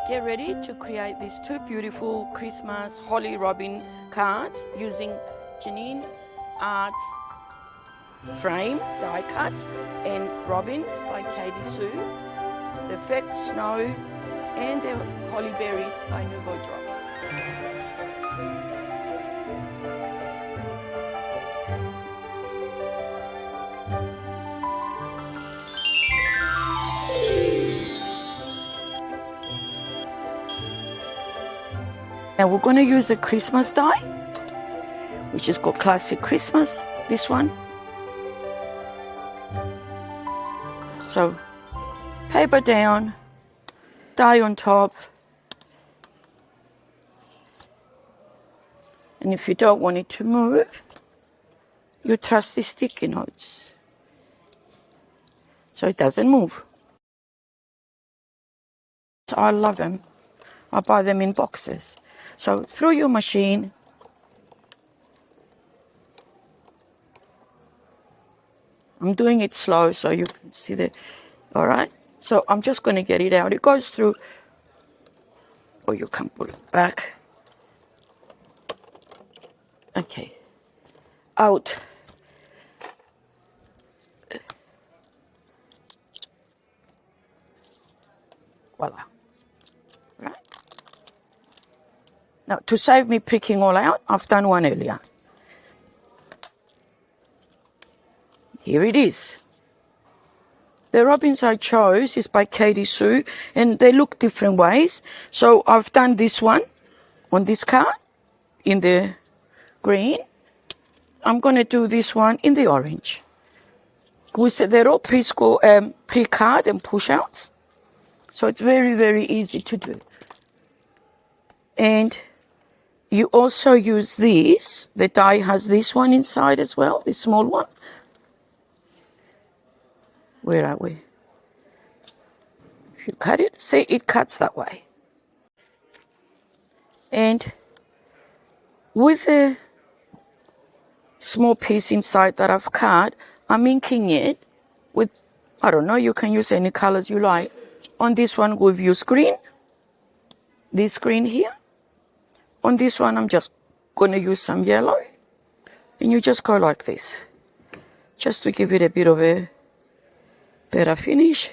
Get ready to create these two beautiful Christmas Holly Robyn cards using Jeanine Arts frame die cuts and Robins by Katie Sue, the Effect Snow and the Holly Berries by Nuvo Drops. Now we're going to use a Christmas die, which is called Classic Christmas, this one. So paper down, die on top. And if you don't want it to move, you trust the sticky notes so it doesn't move. So I love them. I buy them in boxes. So through your machine, I'm doing it slow so you can see the, all right? So I'm just going to get it out. It goes through, or you can put it back. Okay, out. Voila. Right? Now, to save me pricking all out, I've done one earlier. Here it is. The robins I chose is by Katie Sue, and they look different ways. So I've done this one on this card in the green. I'm going to do this one in the orange. They're all pre-card and push-outs. So it's very, very easy to do. And you also use this. The die has this one inside as well, this small one. Where are we? If you cut it, see, it cuts that way. And with a small piece inside that I've cut, I'm inking it with, I don't know, you can use any colors you like. On this one, we've used green. This green here. On this one, I'm just going to use some yellow. And you just go like this, just to give it a bit of a better finish.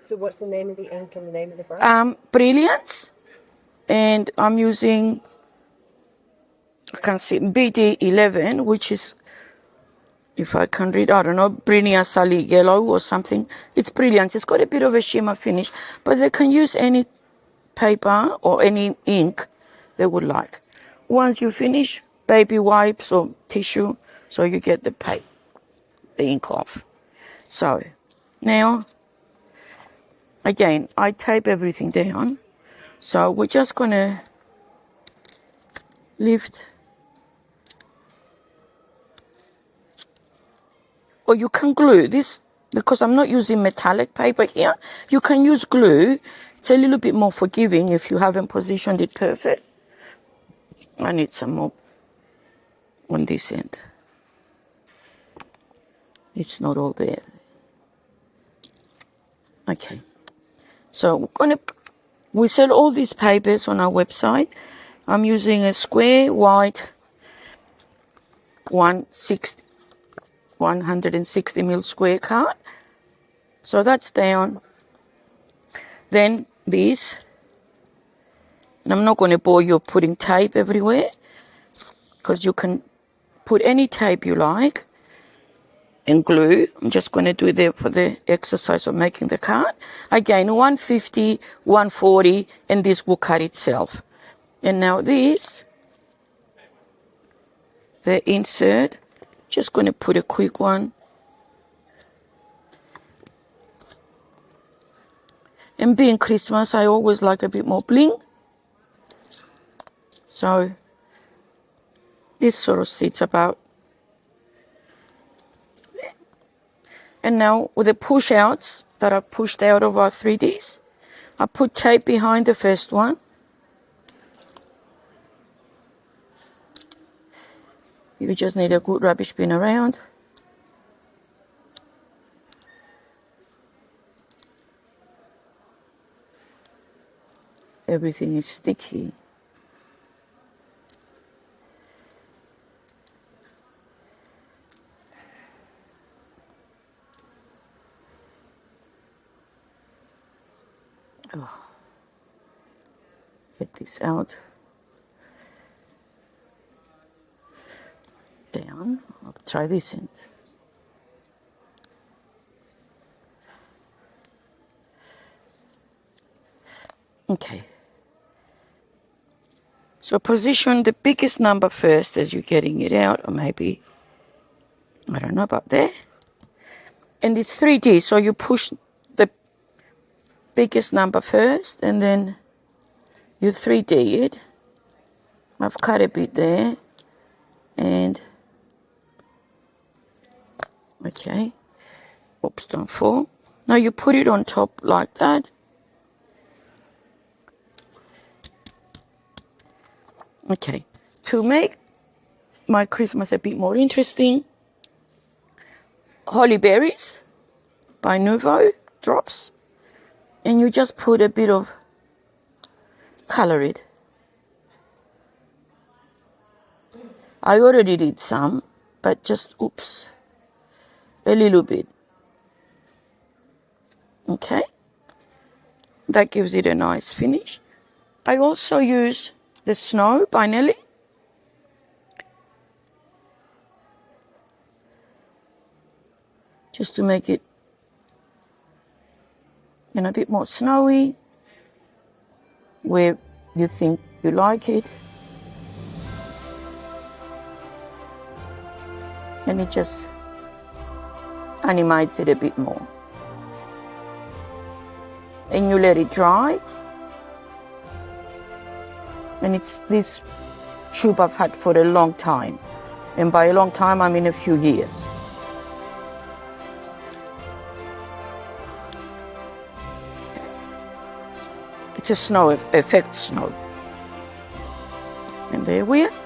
So what's the name of the ink and the name of the brush? Brilliance. And I'm using, I can see BD11, which is, if I can read, I don't know, brilliance yellow or something. It's brilliance. It's got a bit of a shimmer finish, but they can use any paper or any ink they would like. Once you finish, baby wipes or tissue, so you get the ink off. So now, again, I tape everything down. So we're just going to lift. Or you can glue this, because I'm not using metallic paper here. You can use glue. It's a little bit more forgiving if you haven't positioned it perfect. I need some more on this end. It's not all there. Okay. So we sell all these papers on our website. I'm using a square white 160 mil square card. So that's down. Then this, and I'm not going to bore you putting tape everywhere, because you can put any tape you like and glue. I'm just going to do it there for the exercise of making the card. Again, 150, 140, and this will cut itself. And now this, the insert, just going to put a quick one. And being Christmas, I always like a bit more bling. So this sort of sits about. And now with the push outs that I pushed out of our 3Ds, I put tape behind the first one. You just need a good rubbish bin around. everything is sticky. Oh. Get this out. Down. I'll try this end. Okay. So position the biggest number first as you're getting it out, or maybe, I don't know, about there. And it's 3D, so you push the biggest number first, and then you 3D it. I've cut a bit there, and okay. Oops, don't fall. Now you put it on top like that. Okay, to make my Christmas a bit more interesting, Holly Berries by Nuvo Drops, and you just put a bit of color it. I already did some, but just oops, a little bit. Okay, that gives it a nice finish. I also use the Snow by Nellie. Just to make it a bit more snowy where you think you like it. And it just animates it a bit more. And you let it dry. And it's this tube I've had for a long time. And by a long time, I mean a few years. It's a snow effect snow. And there we are.